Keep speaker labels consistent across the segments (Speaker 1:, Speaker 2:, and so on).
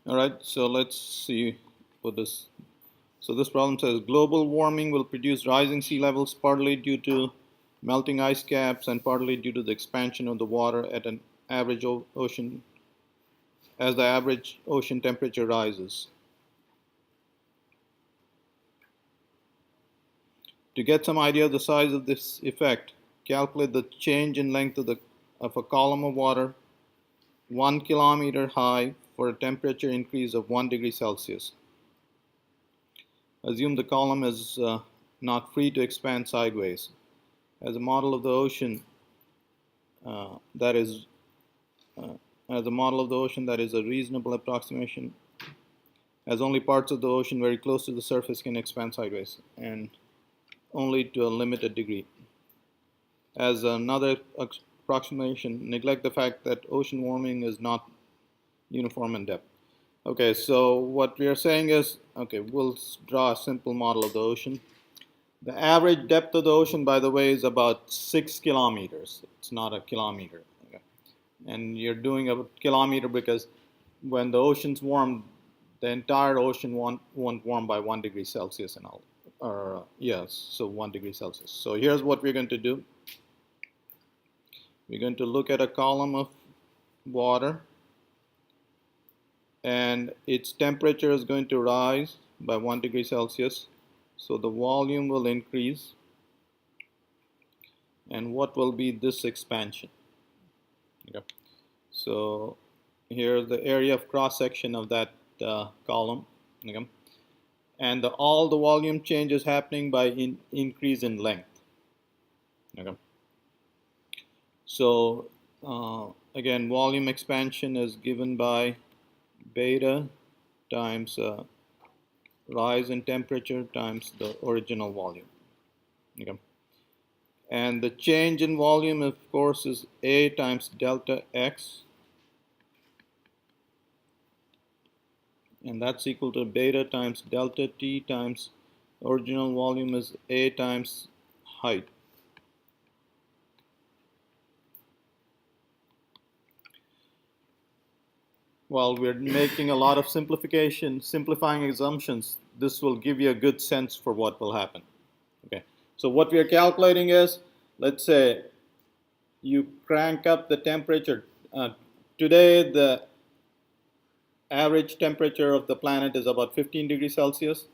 Speaker 1: All right, so let's see what this. So this problem says global warming will produce rising sea levels partly due to melting ice caps and partly due to the expansion of the water at an average ocean as the average ocean temperature rises. To get some idea of the size of this effect, calculate the change in length of a column of water 1 kilometer high for a temperature increase of 1 degree Celsius. Assume the column is not free to expand sideways. As a model of the ocean, that is a reasonable approximation, as only parts of the ocean very close to the surface can expand sideways, and only to a limited degree. As another approximation, neglect the fact that ocean warming is not uniform in depth. Okay, so what we are saying is, okay, we'll draw a simple model of the ocean. The average depth of the ocean, by the way, is about 6 kilometers. It's not a kilometer. Okay? And you're doing a kilometer because when the ocean's warm, the entire ocean won't warm by 1 degree Celsius and all. Yes, so 1 degree Celsius. So here's what we're going to do. We're going to look at a column of water, and its temperature is going to rise by 1 degree Celsius. So the volume will increase. And what will be this expansion? Okay. So here's the area of cross section of that column. Okay. And all the volume change is happening by increase in length. Okay. So again, volume expansion is given by beta times rise in temperature times the original volume. Okay. And the change in volume, of course, is A times delta X. And that's equal to beta times delta T times original volume is A times height. While we're making a lot of simplifying assumptions, this will give you a good sense for what will happen. Okay. So what we are calculating is, let's say you crank up the temperature. Today the average temperature of the planet is about 15 degrees Celsius.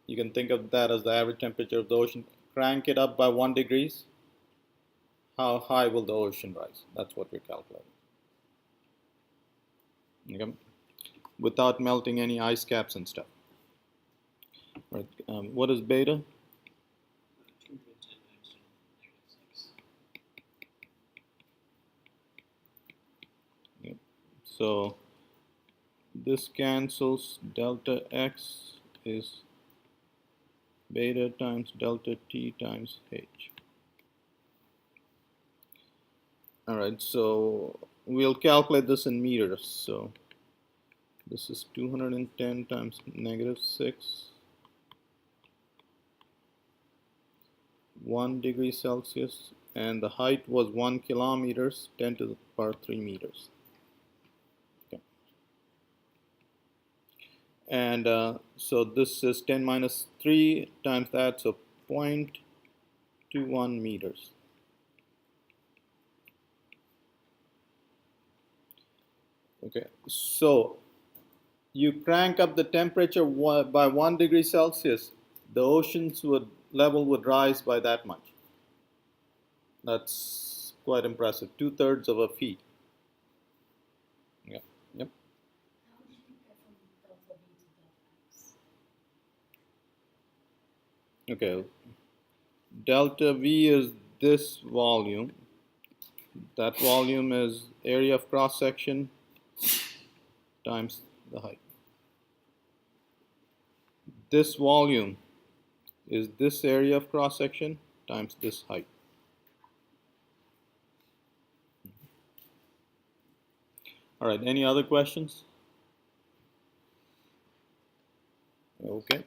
Speaker 1: You can think of that as the average temperature of the ocean. Crank it up by 1 degree. How high will the ocean rise? That's what we're calculating. Okay. Without melting any ice caps and stuff. Right. What is beta? Yep. So this cancels. Delta X is beta times delta T times H. All right, so we'll calculate this in meters. So this is 210 times -6, 1 degree Celsius, and the height was 1 kilometers, 10 to the power 3 meters. Okay. And so this is 10 minus 3 times that, so 0.21 meters. Okay, so you crank up the temperature by 1 degree Celsius, the ocean's level would rise by that much. That's quite impressive, 2/3 of a feet. Yeah, yep. Okay, delta V is this volume. That volume is area of cross section times the height. This volume is this area of cross section times this height. All right, any other questions? Okay.